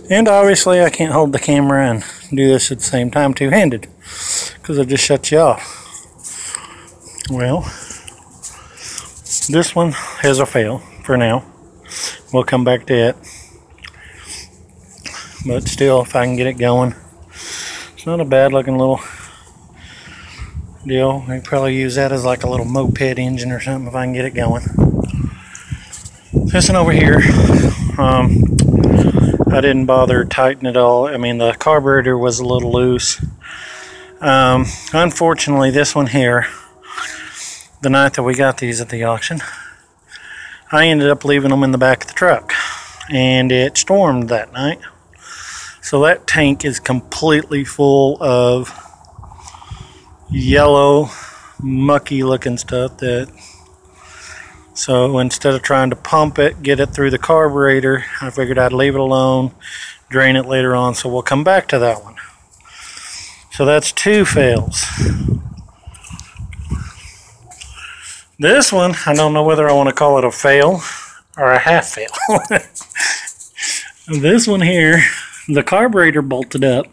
And obviously I can't hold the camera and do this at the same time two-handed because it just shuts you off. Well, this one has a fail for now. We'll come back to it. But still, if I can get it going, it's not a bad looking little deal. I could probably use that as like a little moped engine or something if I can get it going. This one over here, I didn't bother tightening it all. I mean, the carburetor was a little loose. Unfortunately, this one here, the night that we got these at the auction, I ended up leaving them in the back of the truck, and it stormed that night. So that tank is completely full of yellow, mucky looking stuff. So instead of trying to pump it, get it through the carburetor, I figured I'd leave it alone, drain it later on. So we'll come back to that one. So that's two fails. This one, I don't know whether I want to call it a fail or a half fail. This one here, the carburetor bolted up,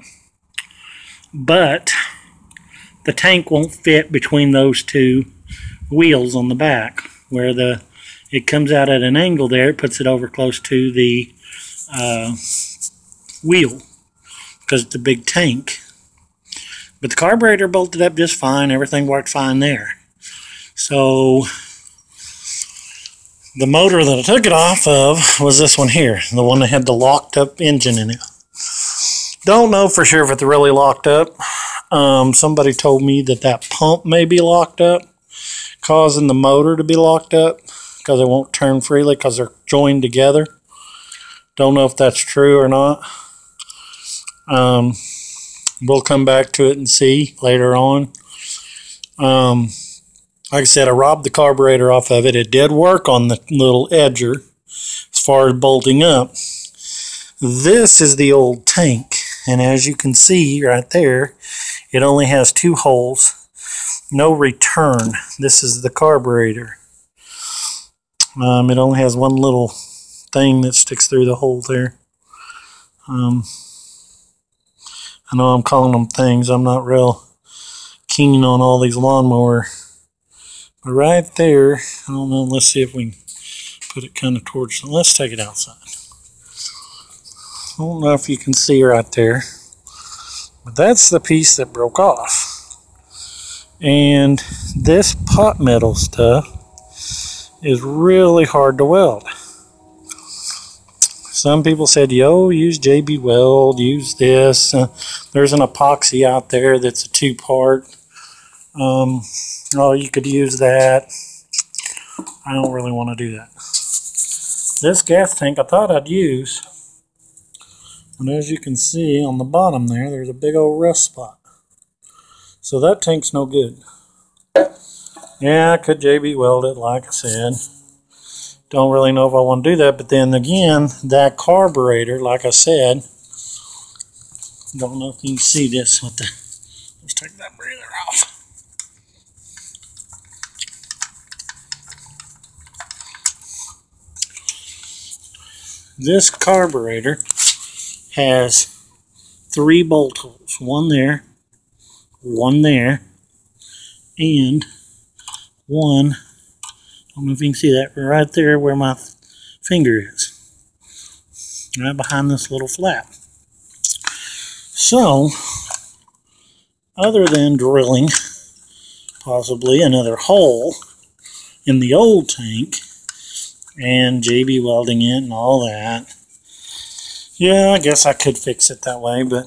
but the tank won't fit between those two wheels on the back, where it comes out at an angle there. It puts it over close to the wheel because it's a big tank. But the carburetor bolted up just fine. Everything worked fine there. So the motor that I took it off of was this one here, the one that had the locked up engine in it. Don't know for sure if it's really locked up. Somebody told me that pump may be locked up, causing the motor to be locked up because it won't turn freely because they're joined together. Don't know if that's true or not. We'll come back to it and see later on. Like I said, I robbed the carburetor off of it. It did work on the little edger as far as bolting up. This is the old tank, and as you can see right there, it only has two holes, no return. This is the carburetor. It only has one little thing that sticks through the hole there. I know I'm calling them things. I'm not real keen on all these lawnmower. But right there, I don't know, let's see if we can put it kind of towards, let's take it outside. I don't know if you can see right there, but that's the piece that broke off. And this pot metal stuff is really hard to weld. Some people said, yo, use JB Weld, use this. There's an epoxy out there that's a two-part. Oh, you could use that. I don't really want to do that. This gas tank I thought I'd use. And as you can see on the bottom there, there's a big old rust spot. So that tank's no good. Yeah, I could JB Weld it, like I said. Don't really know if I want to do that. But then again, that carburetor, like I said, don't know if you can see this with the, let's take that breather off. This carburetor has 3 bolt holes, one there, and one, I don't know if you can see that, right there where my finger is, right behind this little flap. So, other than drilling possibly another hole in the old tank, and JB welding it and all that. Yeah, I guess I could fix it that way, but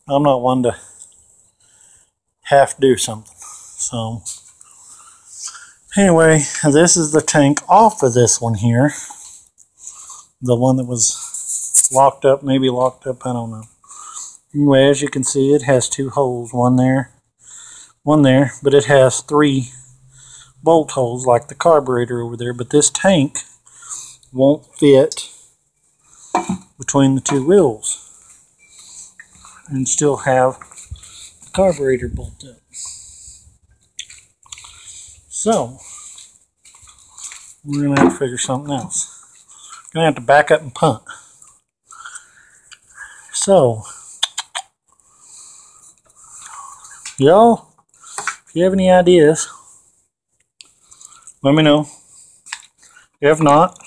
I'm not one to half do something. So, anyway, this is the tank off of this one here. The one that was locked up, maybe locked up, I don't know. Anyway, as you can see, it has 2 holes, one there, but it has 3 bolt holes like the carburetor over there, but this tank won't fit between the 2 wheels and still have the carburetor bolted up. So we're gonna have to figure something else. gonna have to back up and punt. So, y'all, if you have any ideas, let me know. If not,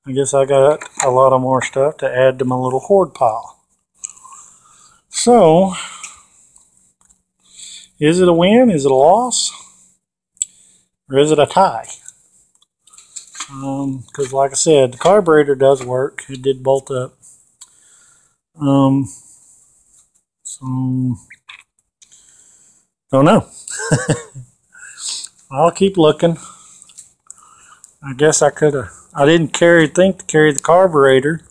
I guess I got a lot of more stuff to add to my little hoard pile. So, is it a win? Is it a loss? Or is it a tie? Because like I said, the carburetor does work. It did bolt up. So, don't know. I'll keep looking. I guess I could have. I didn't think to carry the carburetor,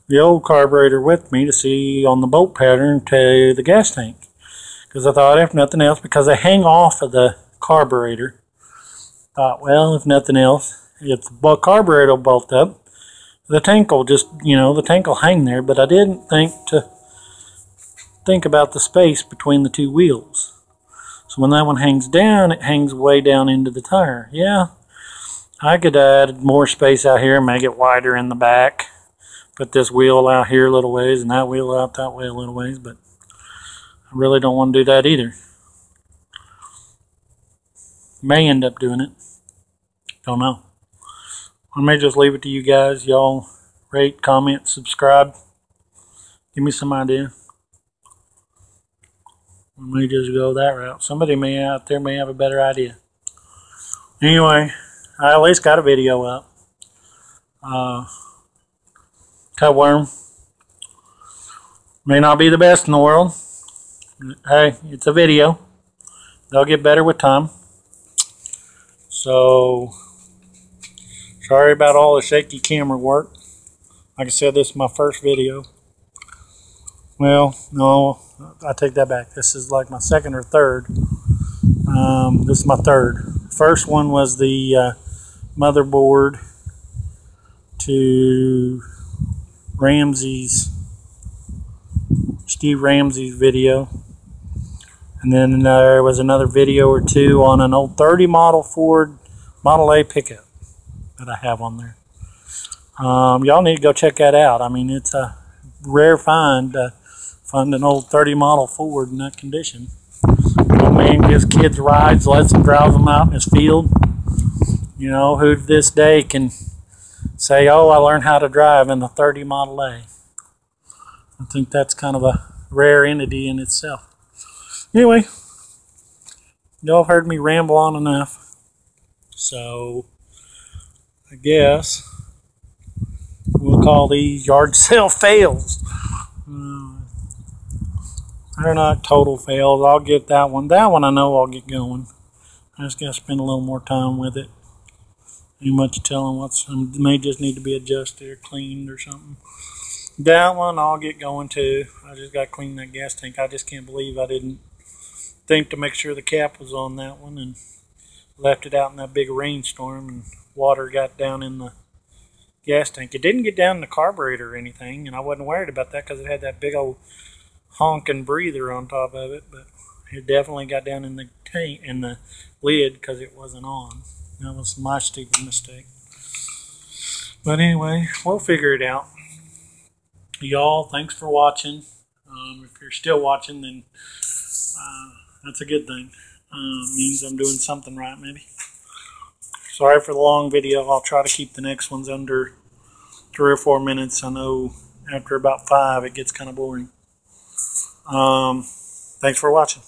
the old carburetor, with me to see on the bolt pattern to the gas tank. Because I thought, if nothing else, because they hang off of the carburetor, thought, well, if nothing else, if the carburetor will bolt up, the tank will just, the tank will hang there. But I didn't think about the space between the two wheels. So when that one hangs down, it hangs way down into the tire. Yeah, I could add more space out here, make it wider in the back, put this wheel out here a little ways and that wheel out that way a little ways, but I really don't want to do that either. May end up doing it. Don't know. I may just leave it to you guys. Y'all rate, comment, subscribe. Give me some idea. I may just go that route. Somebody out there may have a better idea. Anyway, I at least got a video up. Cutworm. May not be the best in the world. Hey, it's a video. They'll get better with time. So, sorry about all the shaky camera work. Like I said, this is my first video. Well, no, I take that back. This is like my second or third. This is my third. First one was the motherboard to Steve Ramsey's video. And then there was another video or two on an old 30 model Ford Model A pickup that I have on there. Y'all need to go check that out. I mean, it's a rare find to find an old 30 model Ford in that condition. Old man gives kids rides, lets them drive them out in his field. Who this day can say, oh, I learned how to drive in the 30 Model A. I think that's kind of a rare entity in itself. Anyway, y'all have heard me ramble on enough. So, I guess we'll call these yard sale fails. They're not total fails. I'll get that one. That one I know I'll get going. I just got to spend a little more time with it. Ain't much telling may just need to be adjusted or cleaned or something. That one I'll get going too. I just got to clean that gas tank. I just can't believe I didn't think to make sure the cap was on that one and left it out in that big rainstorm and water got down in the gas tank. It didn't get down in the carburetor or anything, and I wasn't worried about that because it had that big old honking breather on top of it, but it definitely got down in the tank, in the lid, because it wasn't on. That was my stupid mistake. But anyway, we'll figure it out. Y'all, thanks for watching. If you're still watching, then that's a good thing. Means I'm doing something right, maybe. Sorry for the long video. I'll try to keep the next ones under 3 or 4 minutes. I know after about 5 it gets kind of boring. Thanks for watching.